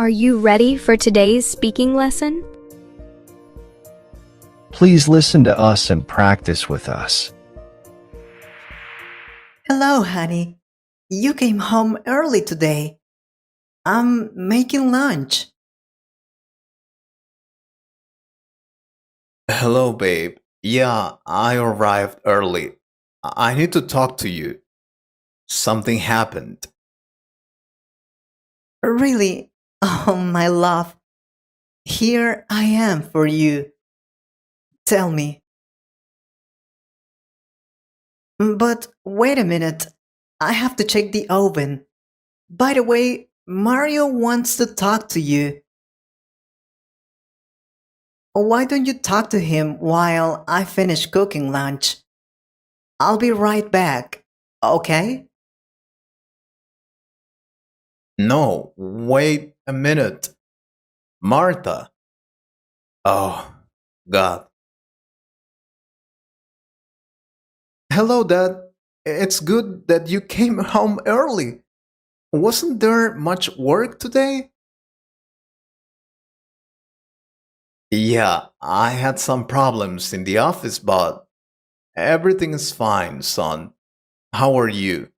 Are you ready for today's speaking lesson? Please listen to us and practice with us. Hello, honey. You came home early today. I'm making lunch. Hello, babe. Yeah, I arrived early. I need to talk to you. Something happened. Really? Oh, my love. Here I am for you. Tell me. But wait a minute. I have to check the oven. By the way, Mario wants to talk to you. Why don't you talk to him while I finish cooking lunch? I'll be right back, okay? No, wait a minute. Martha. Oh, God. Hello, Dad. It's good that you came home early. Wasn't there much work today? Yeah, I had some problems in the office, but everything is fine, son. How are you?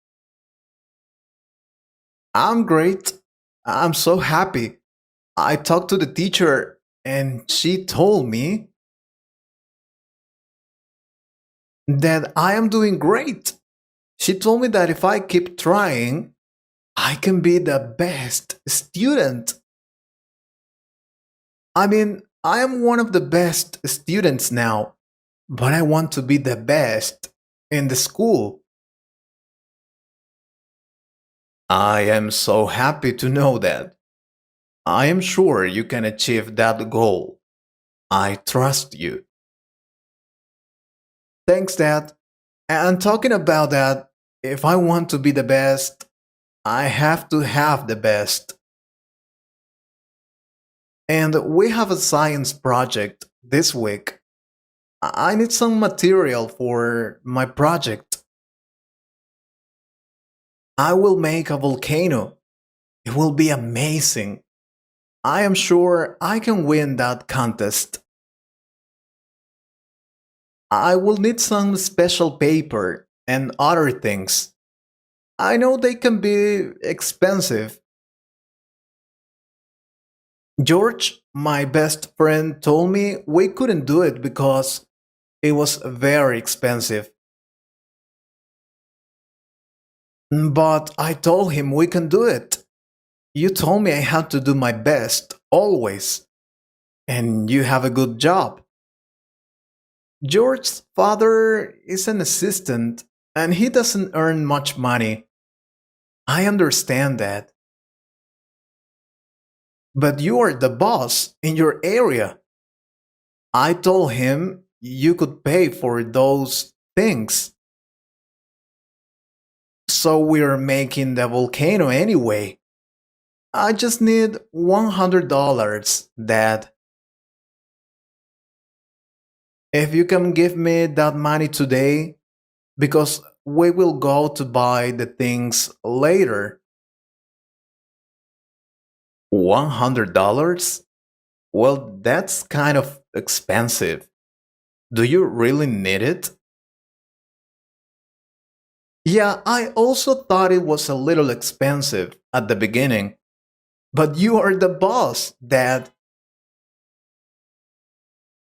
I'm great. I'm so happy. I talked to the teacher and she told me that I am doing great. She told me that if I keep trying, I can be the best student. I mean, I am one of the best students now, but I want to be the best in the school. I am so happy to know that. I am sure you can achieve that goal. I trust you. Thanks, Dad. And talking about that, if I want to be the best, I have to have the best. And we have a science project this week. I need some material for my project. I will make a volcano. It will be amazing. I am sure I can win that contest. I will need some special paper and other things. I know they can be expensive. George, my best friend, told me we couldn't do it because it was very expensive. But I told him we can do it. You told me I had to do my best, always. And you have a good job. George's father is an assistant and he doesn't earn much money. I understand that. But you are the boss in your area. I told him you could pay for those things. So we're making the volcano anyway. I just need $100, Dad. If you can give me that money today, because we will go to buy the things later. $100? Well, that's kind of expensive. Do you really need it? Yeah, I also thought it was a little expensive at the beginning. But you are the boss, Dad.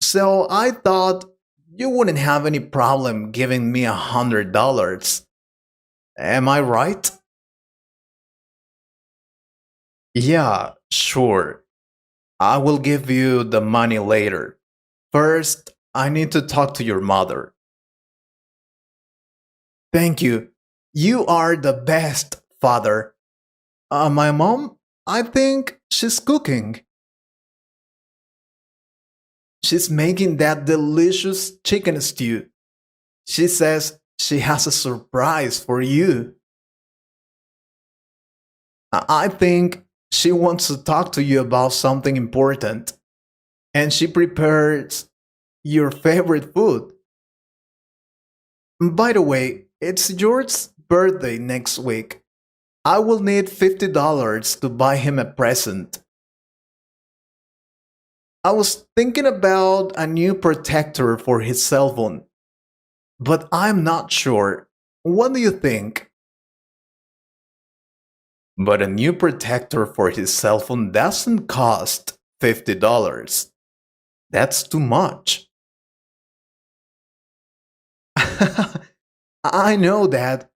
So I thought you wouldn't have any problem giving me $100. Am I right? Yeah, sure. I will give you the money later. First, I need to talk to your mother. Thank you. You are the best, father. My mom, I think she's cooking. She's making that delicious chicken stew. She says she has a surprise for you. I think she wants to talk to you about something important. And she prepares your favorite food. By the way, it's George's birthday next week. I will need $50 to buy him a present. I was thinking about a new protector for his cell phone, but I'm not sure. What do you think? But a new protector for his cell phone doesn't cost $50. That's too much. I know that,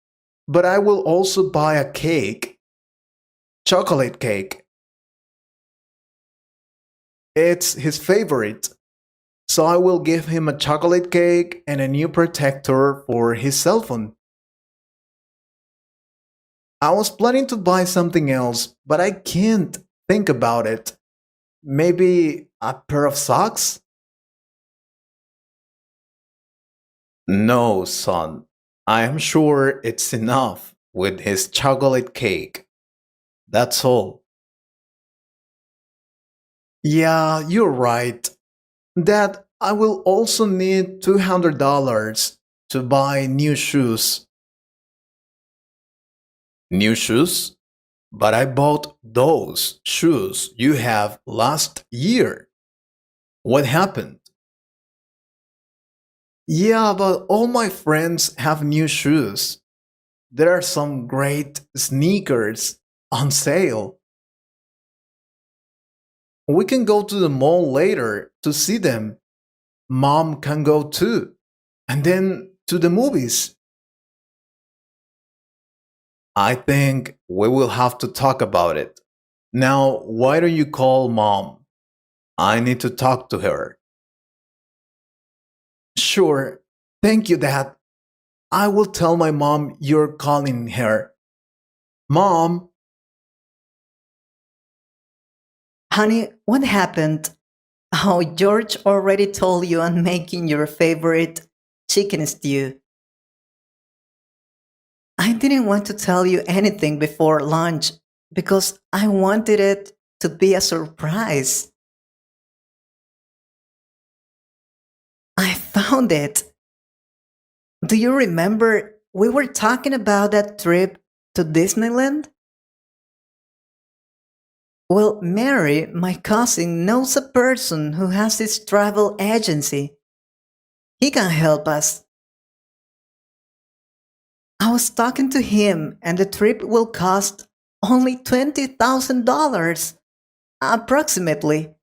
but I will also buy a cake, chocolate cake. It's his favorite. So I will give him a chocolate cake and a new protector for his cell phone. I was planning to buy something else, but I can't think about it. Maybe a pair of socks? No, son. I am sure it's enough with his chocolate cake. That's all. Yeah, you're right. Dad, I will also need $200 to buy new shoes. New shoes? But I bought those shoes you have last year. What happened? Yeah, but all my friends have new shoes. There are some great sneakers on sale. We can go to the mall later to see them. Mom can go too. And then to the movies. I think we will have to talk about it. Now, why don't you call mom? I need to talk to her. Sure. Thank you, Dad. I will tell my mom you're calling her. Mom, Honey, what happened? Oh, George already told you I'm making your favorite chicken stew. I didn't want to tell you anything before lunch because I wanted it to be a surprise. I found it. Do you remember we were talking about that trip to Disneyland? Well, Mary, my cousin, knows a person who has this travel agency. He can help us. I was talking to him, and the trip will cost only $20,000, approximately.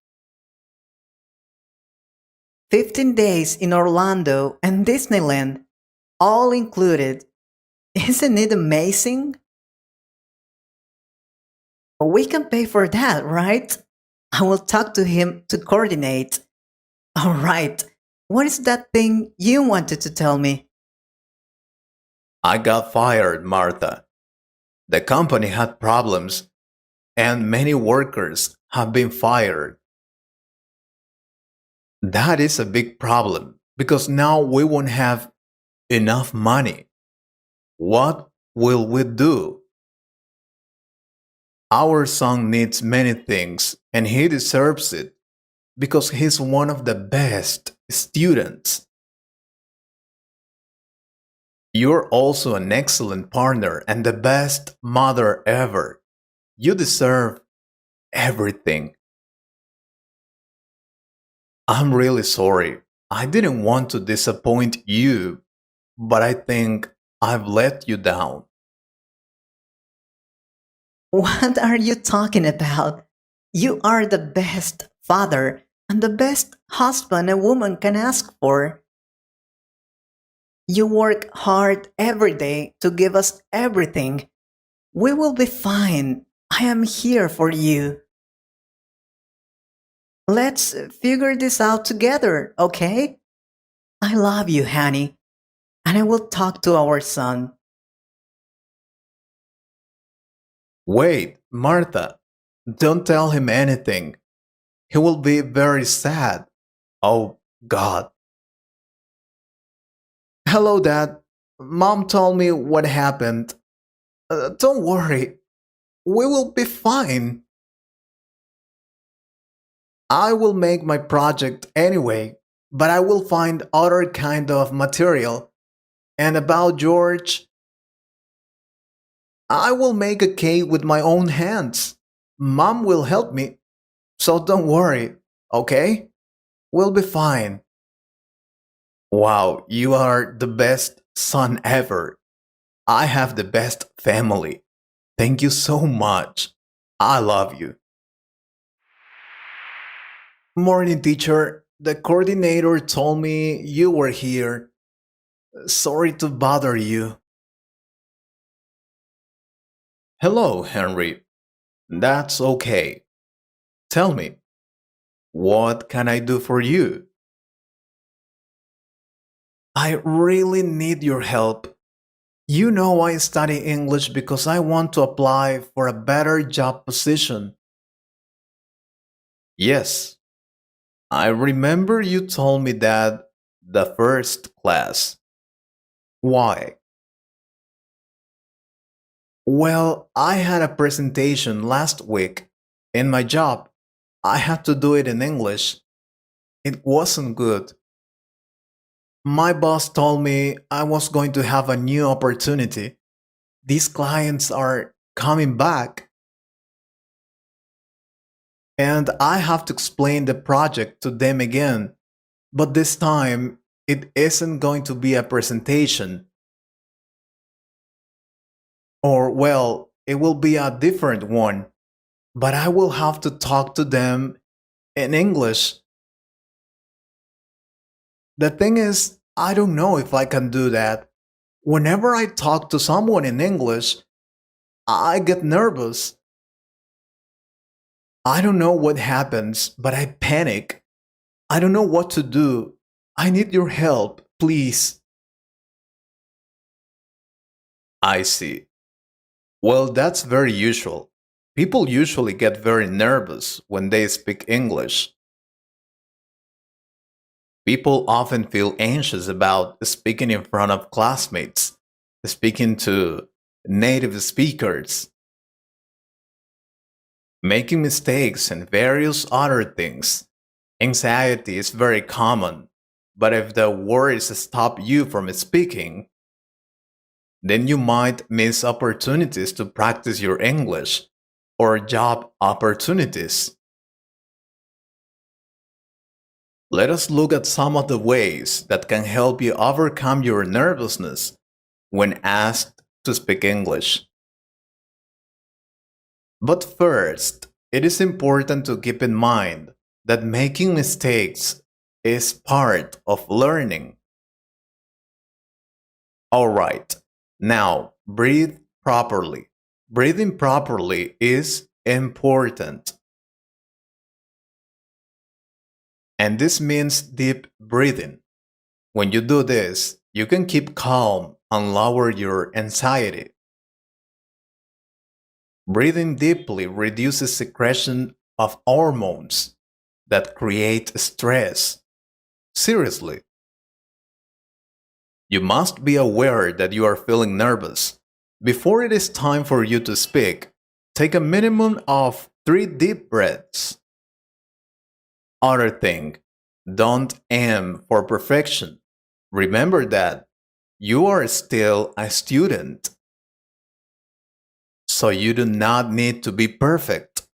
15 days in Orlando and Disneyland, all included. Isn't it amazing? We can pay for that, right? I will talk to him to coordinate. All right. What is that thing you wanted to tell me? I got fired, Martha. The company had problems, and many workers have been fired. That is a big problem because now we won't have enough money. What will we do? Our son needs many things, and he deserves it because he's one of the best students. You're also an excellent partner and the best mother ever. You deserve everything. I'm really sorry. I didn't want to disappoint you, but I think I've let you down. What are you talking about? You are the best father and the best husband a woman can ask for. You work hard every day to give us everything. We will be fine. I am here for you. Let's figure this out together, okay? I love you, honey, and I will talk to our son. Wait, Martha, don't tell him anything. He will be very sad. Oh, God. Hello, Dad. Mom told me what happened. Don't worry. We will be fine. I will make my project anyway, but I will find other kind of material. And about George, I will make a cake with my own hands. Mom will help me, so don't worry. okay? We'll be fine. Wow, you are the best son ever. I have the best family. Thank you so much. I love you. Morning, teacher. The coordinator told me you were here. Sorry to bother you. Hello, Henry. That's okay. Tell me, what can I do for you? I really need your help. You know I study English because I want to apply for a better job position. Yes, I remember you told me that the first class. Why? Well, I had a presentation last week in my job. I had to do it in English. It wasn't good. My boss told me I was going to have a new opportunity. These clients are coming back, and I have to explain the project to them again. But this time, it isn't going to be a presentation. Or, well, it will be a different one. But I will have to talk to them in English. The thing is, I don't know if I can do that. Whenever I talk to someone in English, I get nervous. I don't know what happens, but I panic. I don't know what to do. I need your help, please. I see. Well, that's very usual. People usually get very nervous when they speak English. People often feel anxious about speaking in front of classmates, speaking to native speakers, making mistakes, and various other things. Anxiety is very common, but if the worries stop you from speaking, then you might miss opportunities to practice your English or job opportunities. Let us look at some of the ways that can help you overcome your nervousness when asked to speak English. But first, it is important to keep in mind that making mistakes is part of learning. Alright, now breathe properly. Breathing properly is important. And this means deep breathing. When you do this, you can keep calm and lower your anxiety. Breathing deeply reduces secretion of hormones that create stress. Seriously, you must be aware that you are feeling nervous. Before it is time for you to speak, take a minimum of 3 deep breaths. Other thing, don't aim for perfection. Remember that you are still a student, so you do not need to be perfect.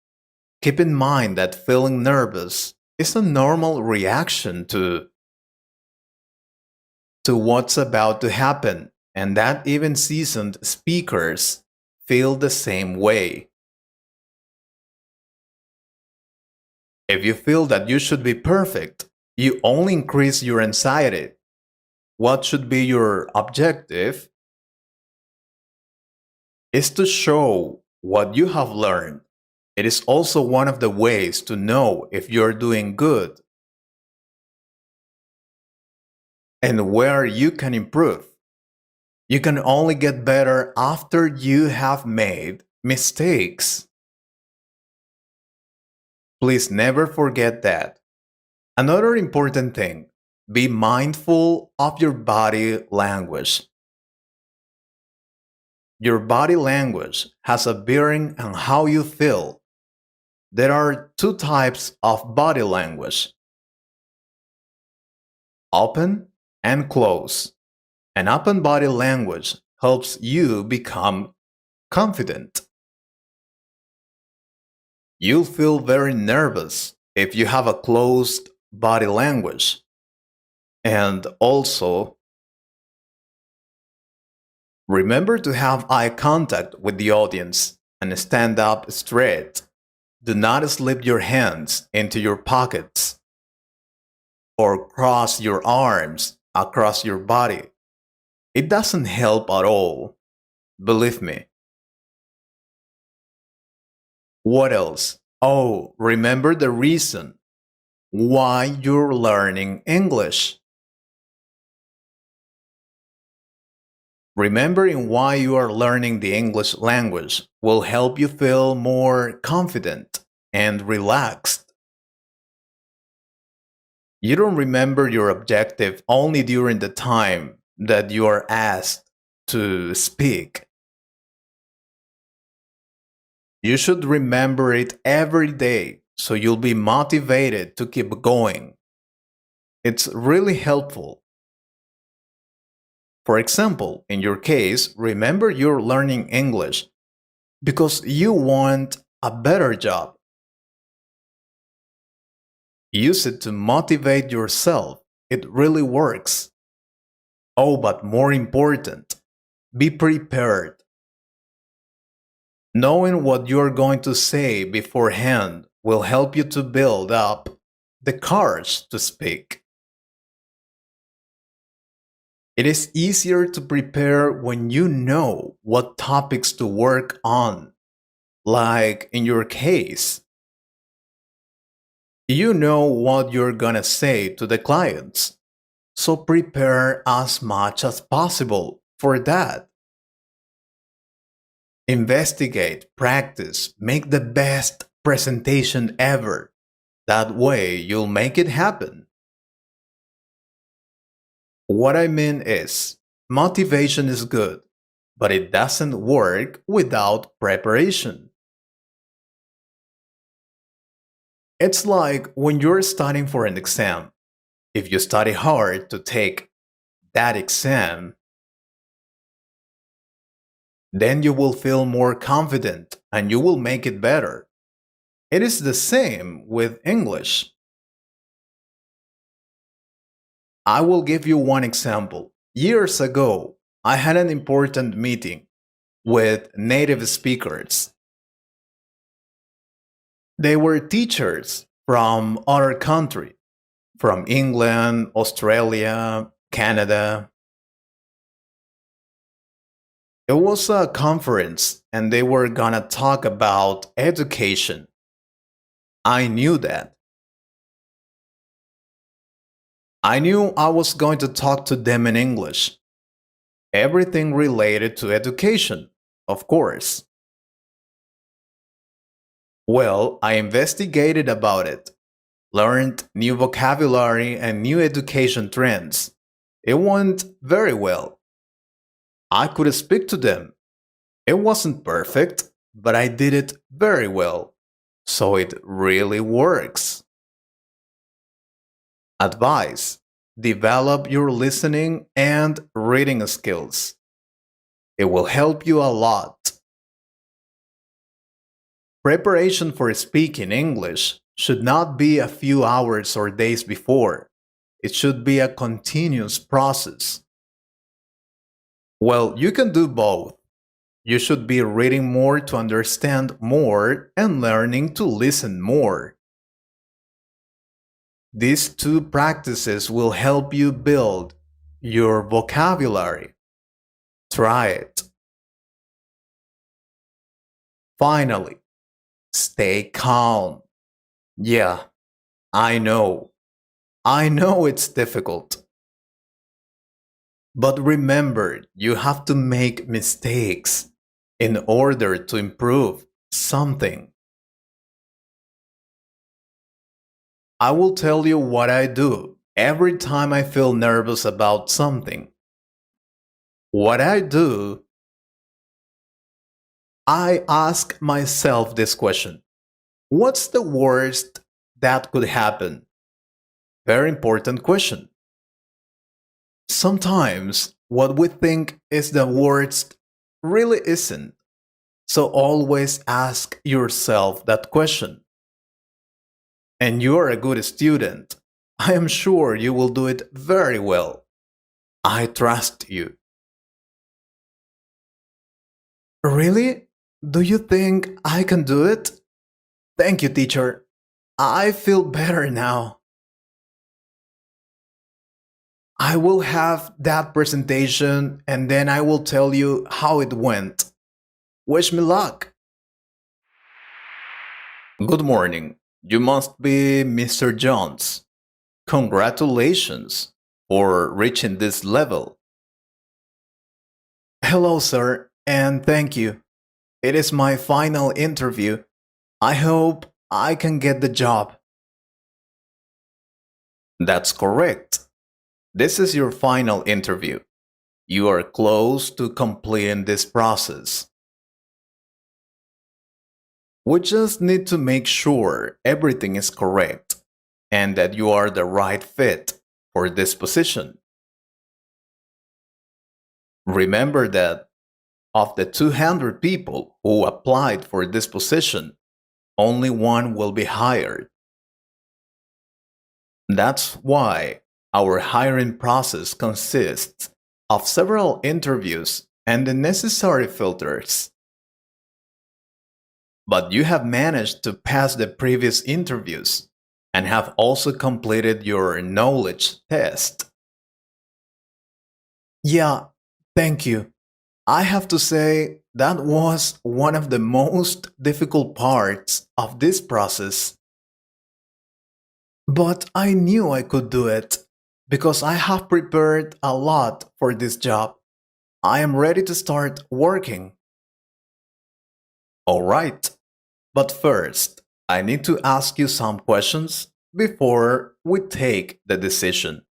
Keep in mind that feeling nervous is a normal reaction to what's about to happen, and that even seasoned speakers feel the same way. If you feel that you should be perfect, you only increase your anxiety. What should be your objective is to show what you have learned. It is also one of the ways to know if you're doing good and where you can improve. You can only get better after you have made mistakes. Please never forget that. Another important thing, be mindful of your body language. Your body language has a bearing on how you feel. There are 2 types of body language: open and close. An open body language helps you become confident. You'll feel very nervous if you have a closed body language. And also, remember to have eye contact with the audience and stand up straight. Do not slip your hands into your pockets or cross your arms across your body. It doesn't help at all. Believe me. What else? Oh, remember the reason why you're learning English. Remembering why you are learning the English language will help you feel more confident and relaxed. You don't remember your objective only during the time that you are asked to speak. You should remember it every day so you'll be motivated to keep going. It's really helpful. For example, in your case, remember you're learning English because you want a better job. Use it to motivate yourself. It really works. Oh, but more important, be prepared. Knowing what you're going to say beforehand will help you to build up the courage to speak. It is easier to prepare when you know what topics to work on. Like in your case, you know what you're gonna say to the clients. So prepare as much as possible for that. Investigate, practice, make the best presentation ever. That way you'll make it happen. What I mean is, motivation is good, but it doesn't work without preparation. It's like when you're studying for an exam. If you study hard to take that exam, then you will feel more confident and you will make it better. It is the same with English. I will give you one example. Years ago, I had an important meeting with native speakers. They were teachers from other countries, from England, Australia, Canada. It was a conference and they were gonna talk about education. I knew that. I knew I was going to talk to them in English. Everything related to education, of course. Well, I investigated about it, learned new vocabulary and new education trends. It went very well. I could speak to them. It wasn't perfect, but I did it very well. So it really works. Advice: develop your listening and reading skills. It will help you a lot. Preparation for speaking English should not be a few hours or days before. It should be a continuous process. Well, you can do both. You should be reading more to understand more and learning to listen more. These two practices will help you build your vocabulary. Try it. Finally, stay calm. Yeah, I know. I know it's difficult. But remember, you have to make mistakes in order to improve something. I will tell you what I do every time I feel nervous about something. What I do, I ask myself this question: what's the worst that could happen? Very important question. Sometimes what we think is the worst really isn't. So always ask yourself that question. And you are a good student. I am sure you will do it very well. I trust you. Really? Do you think I can do it? Thank you, teacher. I feel better now. I will have that presentation and then I will tell you how it went. Wish me luck. Good morning. You must be Mr. Jones. Congratulations for reaching this level. Hello, sir, and thank you. It is my final interview. I hope I can get the job. That's correct. This is your final interview. You are close to completing this process. We just need to make sure everything is correct and that you are the right fit for this position. Remember that of the 200 people who applied for this position, only one will be hired. That's why our hiring process consists of several interviews and the necessary filters. But you have managed to pass the previous interviews and have also completed your knowledge test. Yeah, thank you. I have to say that was one of the most difficult parts of this process. But I knew I could do it because I have prepared a lot for this job. I am ready to start working. All right, but first, I need to ask you some questions before we take the decision.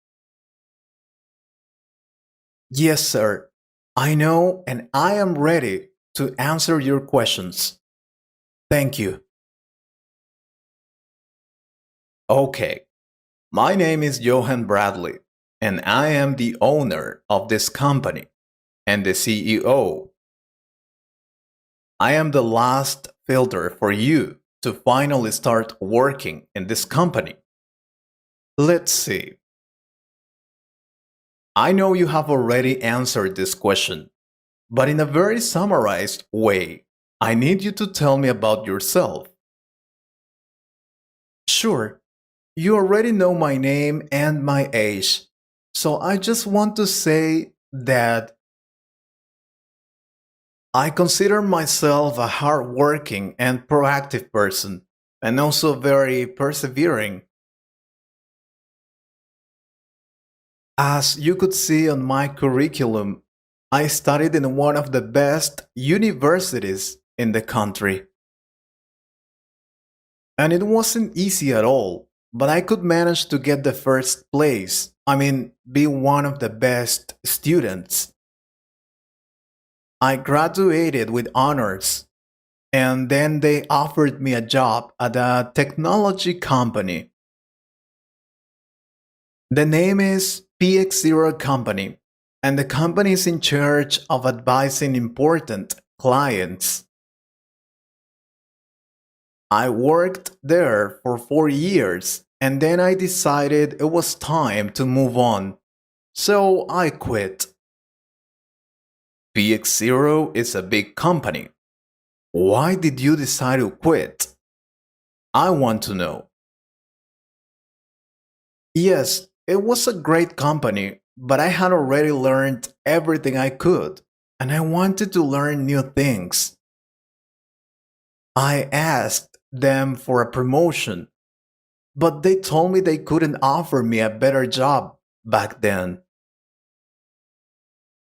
Yes, sir. I know and I am ready to answer your questions. Thank you. Okay, my name is Johan Bradley, and I am the owner of this company and the CEO. I am the last filter for you to finally start working in this company. Let's see. I know you have already answered this question, but in a very summarized way, I need you to tell me about yourself. Sure, you already know my name and my age, so I just want to say that I consider myself a hardworking and proactive person, and also very persevering. As you could see on my curriculum, I studied in one of the best universities in the country. And it wasn't easy at all, but I could manage to get the first place. I mean, be one of the best students. I graduated with honors, and then they offered me a job at a technology company. The name is PX0 Company, and the company is in charge of advising important clients. I worked there for 4 years, and then I decided it was time to move on, so I quit. PX0 is a big company. Why did you decide to quit? I want to know. Yes, it was a great company, but I had already learned everything I could, and I wanted to learn new things. I asked them for a promotion, but they told me they couldn't offer me a better job back then.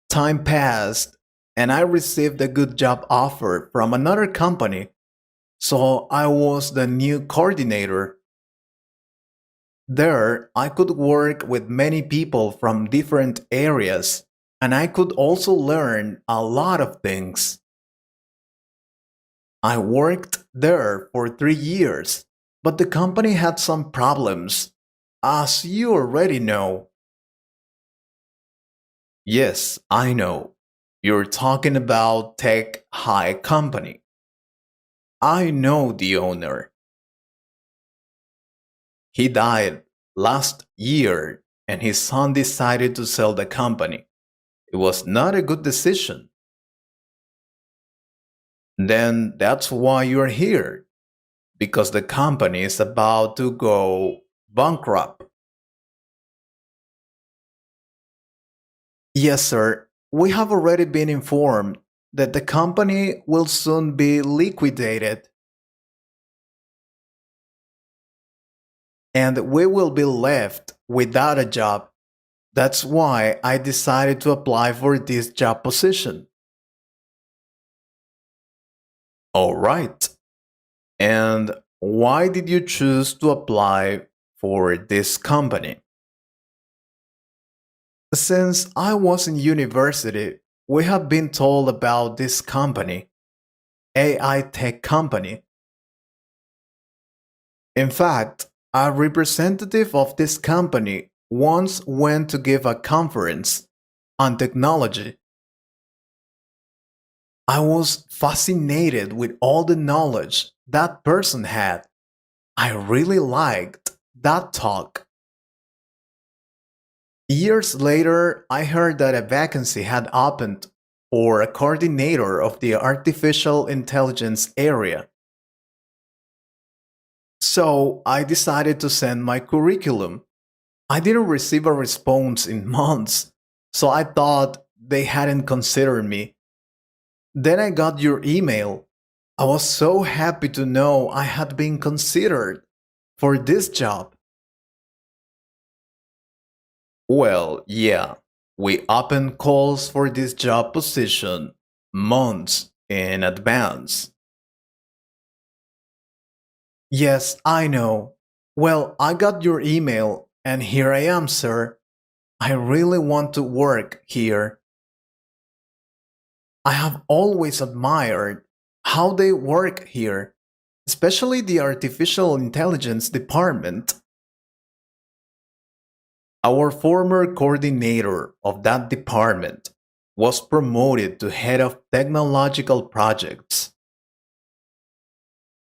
Time passed, and I received a good job offer from another company, so I was the new coordinator. There, I could work with many people from different areas, and I could also learn a lot of things. I worked there for 3 years, but the company had some problems, as you already know. Yes, I know. You're talking about Tech High Company. I know the owner. He died last year and his son decided to sell the company. It was not a good decision. Then that's why you're here, because the company is about to go bankrupt. Yes, sir. We have already been informed that the company will soon be liquidated and we will be left without a job. That's why I decided to apply for this job position. All right. And why did you choose to apply for this company? Since I was in university, we have been told about this company, AI tech company. In fact, a representative of this company once went to give a conference on technology. I was fascinated with all the knowledge that person had. I really liked that talk. Years later, I heard that a vacancy had opened for a coordinator of the artificial intelligence area. So I decided to send my curriculum. I didn't receive a response in months, so I thought they hadn't considered me. Then I got your email. I was so happy to know I had been considered for this job. Well, yeah, we open calls for this job position months in advance. Yes, I know. Well, I got your email and here I am, sir. I really want to work here. I have always admired how they work here, especially the artificial intelligence department. Our former coordinator of that department was promoted to head of technological projects.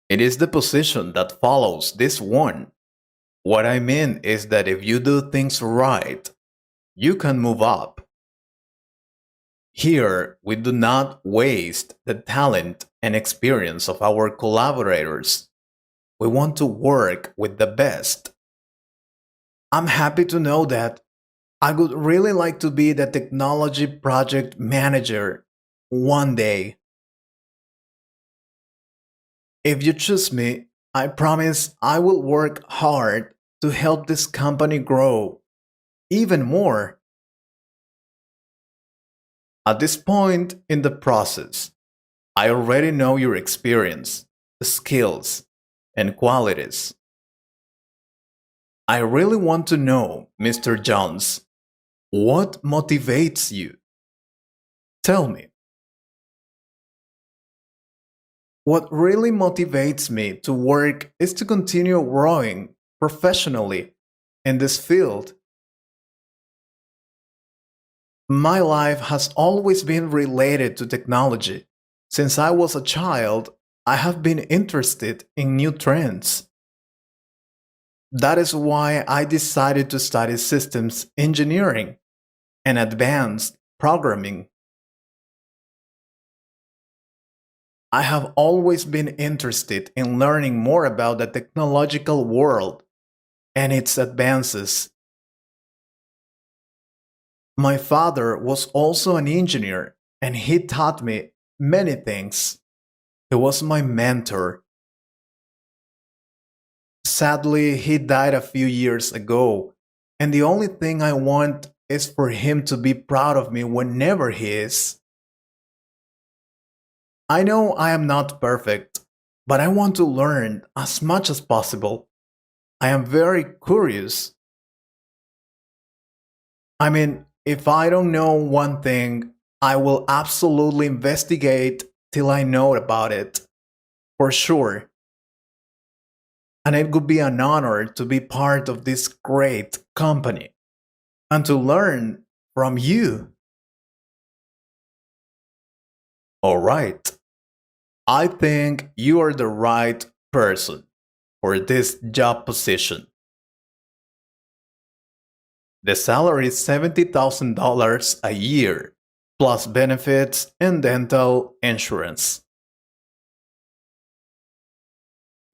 It is the position that follows this one. What I mean is that if you do things right, you can move up. Here, we do not waste the talent and experience of our collaborators. We want to work with the best. I'm happy to know that. I would really like to be the technology project manager one day. If you choose me, I promise I will work hard to help this company grow even more. At this point in the process, I already know your experience, skills, and qualities. I really want to know, Mr. Jones, what motivates you? Tell me. What really motivates me to work is to continue growing professionally in this field. My life has always been related to technology. Since I was a child, I have been interested in new trends. That is why I decided to study systems engineering and advanced programming. I have always been interested in learning more about the technological world and its advances. My father was also an engineer and he taught me many things. He was my mentor. Sadly, he died a few years ago, and the only thing I want is for him to be proud of me whenever he is. I know I am not perfect, but I want to learn as much as possible. I am very curious. I mean, if I don't know one thing, I will absolutely investigate till I know about it, for sure. And it would be an honor to be part of this great company and to learn from you. All right. I think you are the right person for this job position. The salary is $70,000 a year, plus benefits and dental insurance.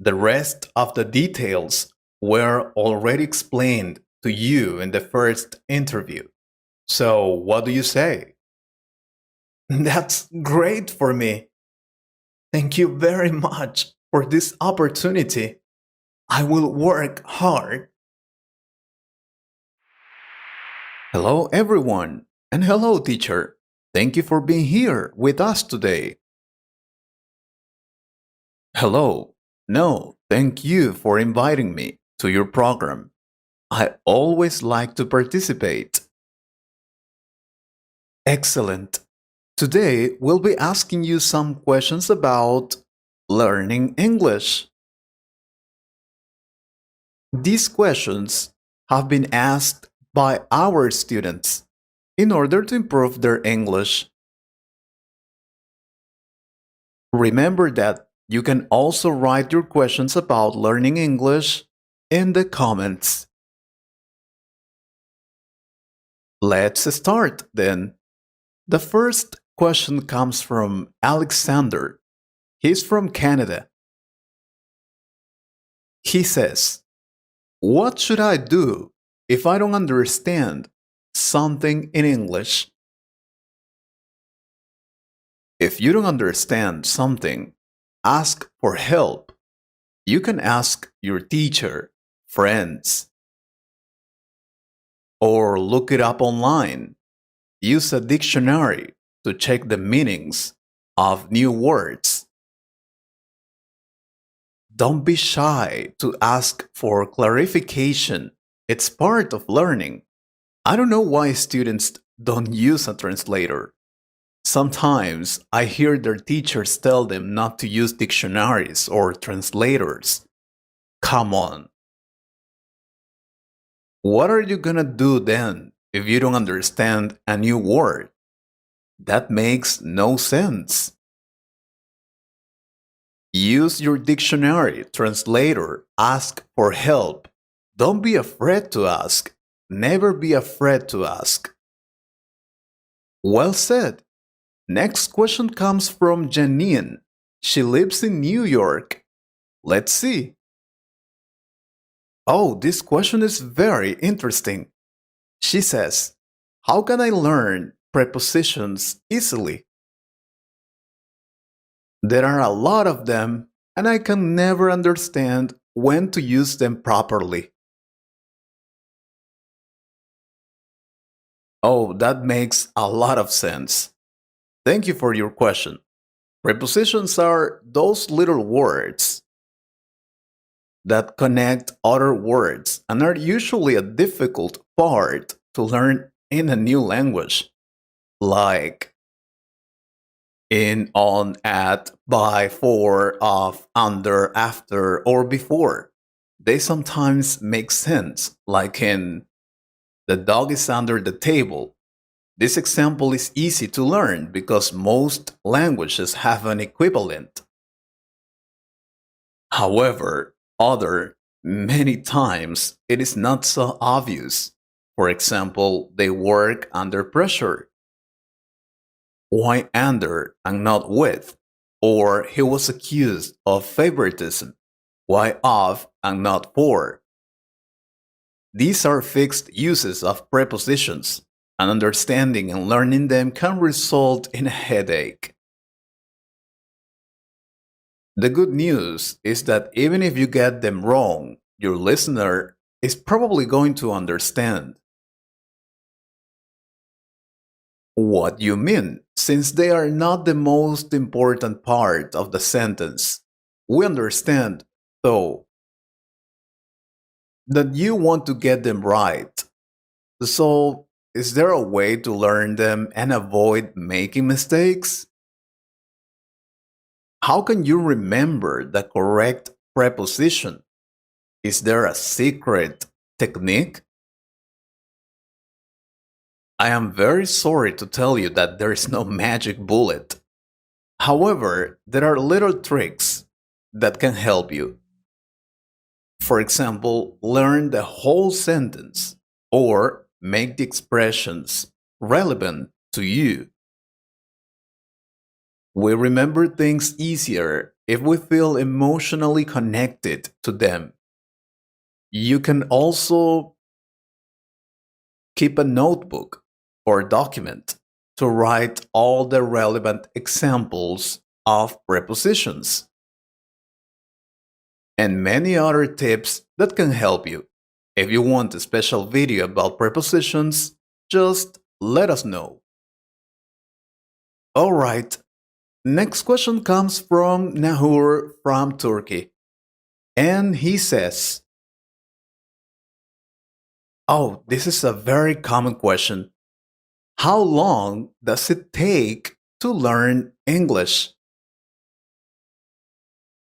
The rest of the details were already explained to you in the first interview. So, what do you say? That's great for me. Thank you very much for this opportunity. I will work hard. Hello, everyone, and hello, teacher. Thank you for being here with us today. Hello. No, thank you for inviting me to your program. I always like to participate. Excellent. Today, we'll be asking you some questions about learning English. These questions have been asked by our students in order to improve their English. Remember that you can also write your questions about learning English in the comments. Let's start then. The first question comes from Alexander. He's from Canada. He says, "What should I do if I don't understand something in English?" If you don't understand something, ask for help. You can ask your teacher, friends, or look it up online. Use a dictionary to check the meanings of new words. Don't be shy to ask for clarification. It's part of learning. I don't know why students don't use a translator. Sometimes I hear their teachers tell them not to use dictionaries or translators. Come on. What are you gonna do then if you don't understand a new word? That makes no sense. Use your dictionary, translator, ask for help. Don't be afraid to ask. Never be afraid to ask. Well said. Next question comes from Janine. She lives in New York. Let's see. Oh, this question is very interesting. She says, "How can I learn prepositions easily?" There are a lot of them, and I can never understand when to use them properly. Oh, that makes a lot of sense. Thank you for your question. Prepositions are those little words that connect other words and are usually a difficult part to learn in a new language, like in, on, at, by, for, of, under, after, or before. They sometimes make sense, like in "the dog is under the table." This example is easy to learn because most languages have an equivalent. However, many times it is not so obvious. For example, "they work under pressure." Why under and not with? Or "he was accused of favoritism." Why of and not for? These are fixed uses of prepositions, and understanding and learning them can result in a headache. The good news is that even if you get them wrong, your listener is probably going to understand what you mean, since they are not the most important part of the sentence. We understand, though, that you want to get them right. So, is there a way to learn them and avoid making mistakes? How can you remember the correct preposition? Is there a secret technique? I am very sorry to tell you that there is no magic bullet. However, there are little tricks that can help you. For example, learn the whole sentence or make the expressions relevant to you. We remember things easier if we feel emotionally connected to them. You can also keep a notebook or document to write all the relevant examples of prepositions and many other tips that can help you. If you want a special video about prepositions, just let us know. Alright, next question comes from Nahur from Turkey. And he says, oh, this is a very common question. How long does it take to learn English?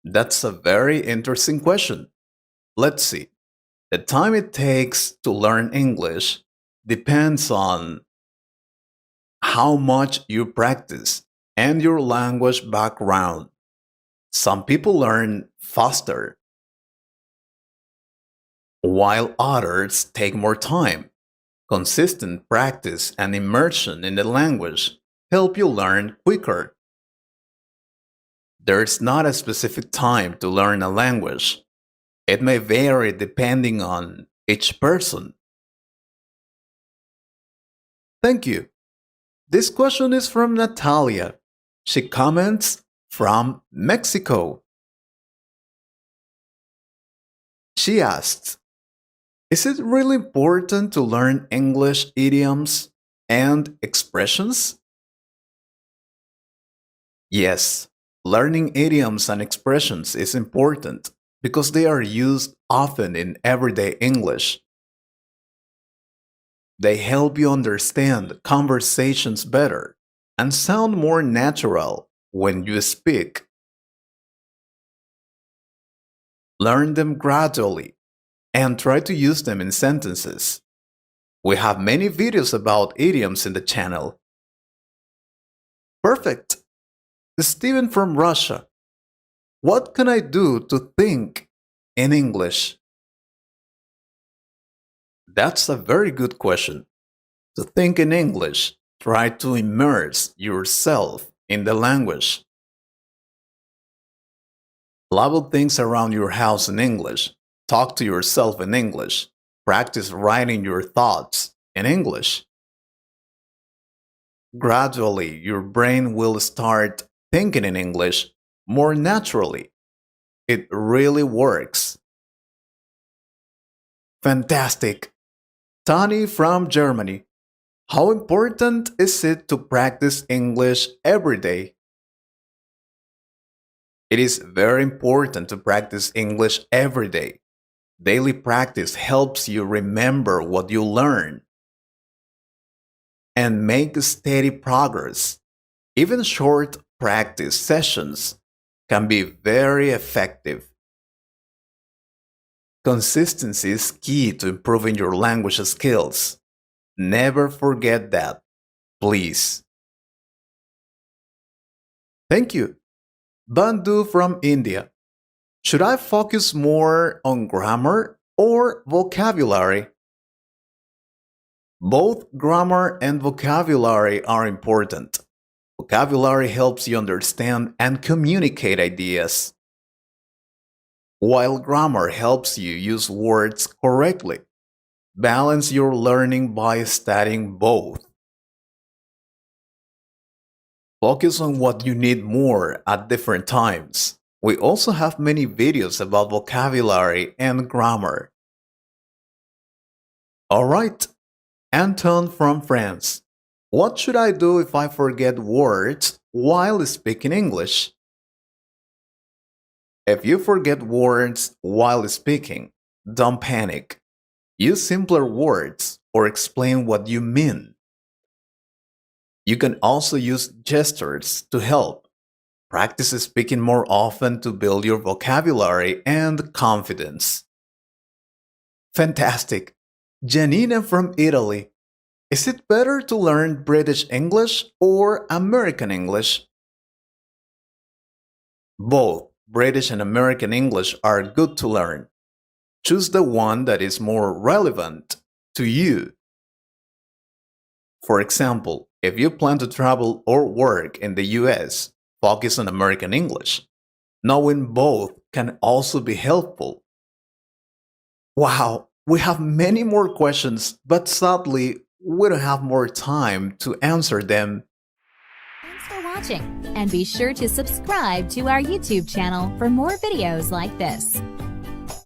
That's a very interesting question. Let's see. The time it takes to learn English depends on how much you practice and your language background. Some people learn faster, while others take more time. Consistent practice and immersion in the language help you learn quicker. There's not a specific time to learn a language. It may vary depending on each person. Thank you. This question is from Natalia. She comments from Mexico. She asks, is it really important to learn English idioms and expressions? Yes, learning idioms and expressions is important because they are used often in everyday English. They help you understand conversations better and sound more natural when you speak. Learn them gradually and try to use them in sentences. We have many videos about idioms in the channel. Perfect! Steven from Russia. What can I do to think in English? That's a very good question. To think in English, try to immerse yourself in the language. Label things around your house in English. Talk to yourself in English. Practice writing your thoughts in English. Gradually, your brain will start thinking in English more naturally. It really works. Fantastic! Tani from Germany. How important is it to practice English every day? It is very important to practice English every day. Daily practice helps you remember what you learn and make steady progress. Even short practice sessions can be very effective. Consistency is key to improving your language skills. Never forget that, please. Thank you. Bandhu from India. Should I focus more on grammar or vocabulary? Both grammar and vocabulary are important. Vocabulary helps you understand and communicate ideas, while grammar helps you use words correctly. Balance your learning by studying both. Focus on what you need more at different times. We also have many videos about vocabulary and grammar. Alright, Anton from France. What should I do if I forget words while speaking English? If you forget words while speaking, don't panic. Use simpler words or explain what you mean. You can also use gestures to help. Practice speaking more often to build your vocabulary and confidence. Fantastic! Janina from Italy. Is it better to learn British English or American English? Both British and American English are good to learn. Choose the one that is more relevant to you. For example, if you plan to travel or work in the US, focus on American English. Knowing both can also be helpful. Wow, we have many more questions, but sadly, we don't have more time to answer them. Thanks for watching, and be sure to subscribe to our YouTube channel for more videos like this.